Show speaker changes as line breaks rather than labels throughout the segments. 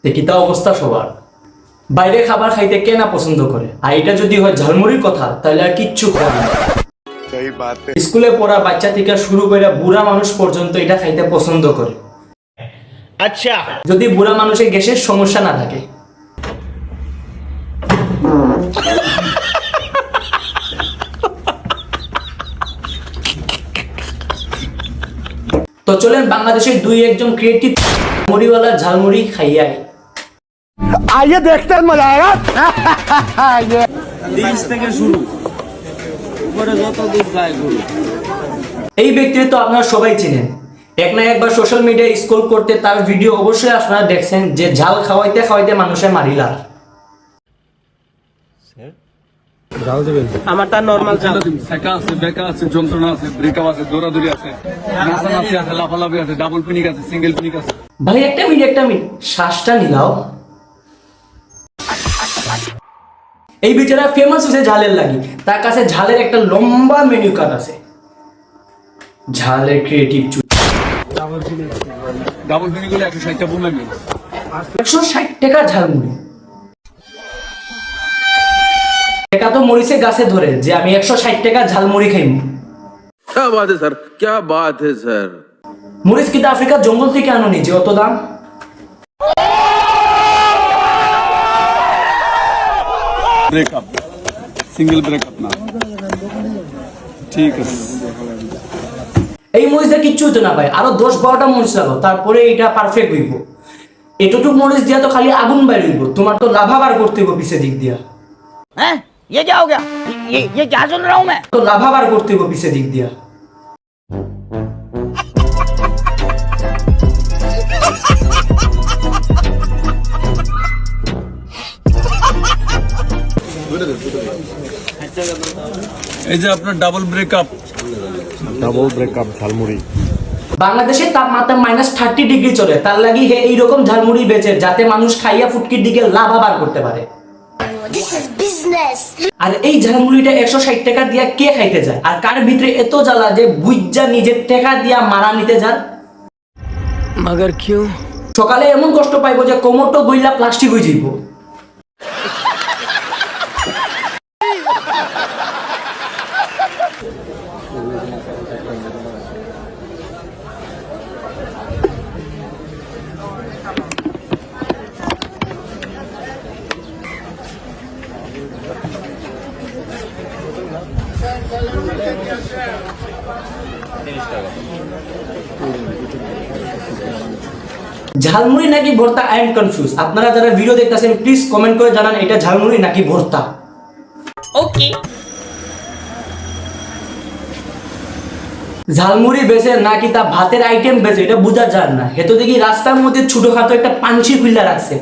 কিতা অবস্থা সবার, বাইরে খাবার খাইতে কে না পছন্দ করে, আর এটা যদি হয় ঝালমুড়ির কথা তাহলে আর কিচ্ছু খাওয়া না। স্কুলে পড়া বাচ্চা থেকে শুরু করে বুড়া মানুষ পর্যন্ত এটা খাইতে পছন্দ করে। আচ্ছা, যদি বুড়া মানুষের গ্যাসের সমস্যা না থাকে। তো চলেন বাংলাদেশের দুই একজন ক্রিয়েটিভ মুড়িওয়ালা ঝালমুড়ি খাইয়াই।
आइए देखते हैं मजा आएगा।
এই ব্যক্তির তো আপনারা সবাই চিনেন, এক না একবার সোশ্যাল মিডিয়ায় স্ক্রল করতে তার ভিডিও অবশ্যই আপনারা দেখছেন, যে ঝাল খাওয়াইতে খাওয়াইতে মানুষের মারিলা।
আমার তার নরমাল ঝাল
একা আছে, বেকা আছে, যন্ত্রণা আছে, ব্রেকআপ আছে, দৌড়াদৌড়ি আছে, নাচানাচি আছে, লাফালাফি আছে, ডাবল পিনিক আছে, সিঙ্গেল পিনিক আছে।
ভাই একটা মিনিট শ্বাসটা নিলাও। এই বেচারা ফেমাস হয়েছে ঝালের লাগি, তার কাছে ঝালের একটা লম্বা মেনু কার্ড আছে। ঝালের ক্রিয়েটিভ
ডাবল পিনিক হলে 160টা বোমা মিল।
160 টাকা ঝালমুড়ি। টাকা তো মরিচে গাছে ধরে যে আমি 160 টাকা ঝালমুড়ি খাইব।
क्या बात है सर, क्या बात है सर।
মরিচ কিন্তু আফ্রিকার জঙ্গল থেকে আনো নিজে, অত দাম।
ব্রেকআপ, সিঙ্গেল ব্রেকআপ না, ঠিক আছে।
এই মরিচটা কিচ্ছু হতো না ভাই, আরো 10-12টা মরিচ লাগাও, তারপরে এটা পারফেক্ট হইব। এতটুকু মরিচ দিয়া তো খালি আগুন বাইর হইব, তোমার তো লাভা বার করতে হইব পিছে দিক দিয়া।
হ্যাঁ ये क्या हो गया, ये क्या सुन रहा हूं मैं।
তো লাভা বার করতে হইব পিছে দিক দিয়া।
এই যে আপনার ডাবল ব্রেকআপ
ঝালমুড়ি।
বাংলাদেশের তাপমাত্রা -30 ডিগ্রি চলে, তার লাগি হে এইরকম ঝালমুড়ি বেচে যাতে মানুষ খাইয়া ফুটকির দিকে লাভা বার করতে পারে। আর এই ঝালমুড়িটা 160 টাকা দিয়া কে খাইতে যায়, আর কার ভিতরে এত জ্বালা যে বুইজ্জা নিজের টাকা দিয়া মারা নিতে যান।
मगर क्यों।
সকালে এমন কষ্ট পাইবো যে কোমরটা গইলা প্লাস্টিক হয়ে যাইব। ঝালমুড়ি নাকি ভর্তা, আই এম কনফিউজ। আপনারা যারা ভিডিও দেখতেছেন প্লিজ কমেন্ট করে জানান এটা ঝালমুড়ি নাকি ভর্তা।
ओके
ঝালমুড়ি বেচে নাকি তা ভাতের আইটেম বেচে এটা বোঝা যায় না। হেতো দেখি রাস্তার মধ্যে ছোটখাটো একটা পাঞ্চি খুললা রাখছে।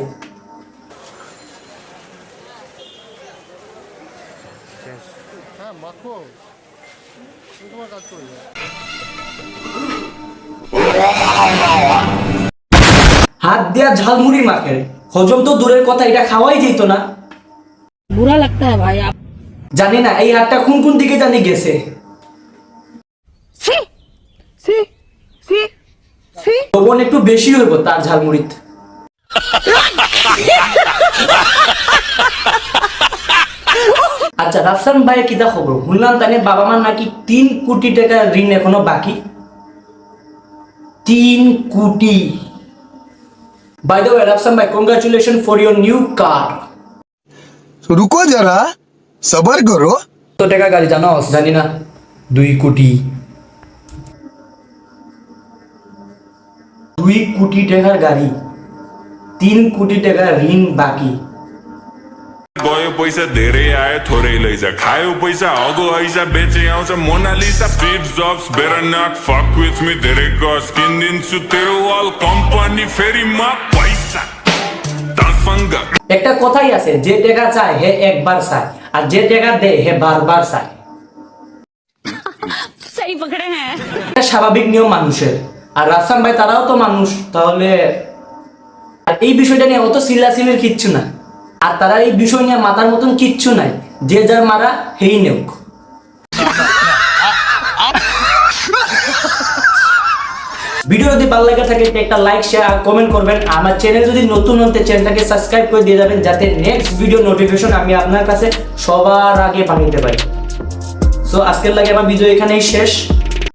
হাত দিয়া ঝালমুড়ি মাখে, হজম তো দূরের কথা, এটা খাওয়াই যেত না।
बुरा लगता है भाई आप।
জানি না এই হাতটা কোন কোন দিকে জানি গেছে। লবণ একটু বেশি হইব তার ঝালমুড়িতে। আচ্ছা রাফসান ভাইয়ের কিতা খবর, শুনলাম তানে বাবা মার নাকি 3 কোটি টাকা ঋণ এখনো বাকি। 3 কোটি। বাই দ্য ওয়ে রাফসান ভাই, congratulation for your new car.
रुको जरा सबर करो।
কত টাকা গাড়ি জানো? জানি না। 2 কোটি। 2 কোটি টাকার গাড়ি, 3 কোটি টাকা ঋণ বাকি।
गयो पैसा धेरै आयो थोरै लैजा, खायो पैसा हगो ऐसा बेचे आउँछ Mona Lisa. Steve Jobs better not fuck with me, धेरै गस किनिदिन्छु तेरो वाल कम्पनी फेरि म पैसा दसंग।
একটা কথাই আছে, যে টাকা চায় হে একবার চায়, আর যে টাকা দেয় হে বারবার চায়।
सही पकड़े हैं।
এটা স্বাভাবিক নিয়ম মানুষের। আর রাফসান ভাই তারাও তো মানুষ, তাহলে আর এই বিষয়টা নিয়ে অত চিল্লাচিল্লির কিচ্ছু না। আর তারা এই বিষয় নিয়ে মাথার মতন কিচ্ছু নাই, যে যার মারা হেই নেউক। ভিডিও যদি ভালো লাগে থাকে একটা লাইক শেয়ার আর কমেন্ট করবেন। আমার চ্যানেল যদি নতুন হতে চ্যানেলটাকে সাবস্ক্রাইব করে দিয়ে যাবেন, যাতে নেক্সট ভিডিও নোটিফিকেশন আমি আপনার কাছে সবার আগে পাঠাতে পারি। সো আজকের লাগে আমার ভিডিও এখানেই শেষ।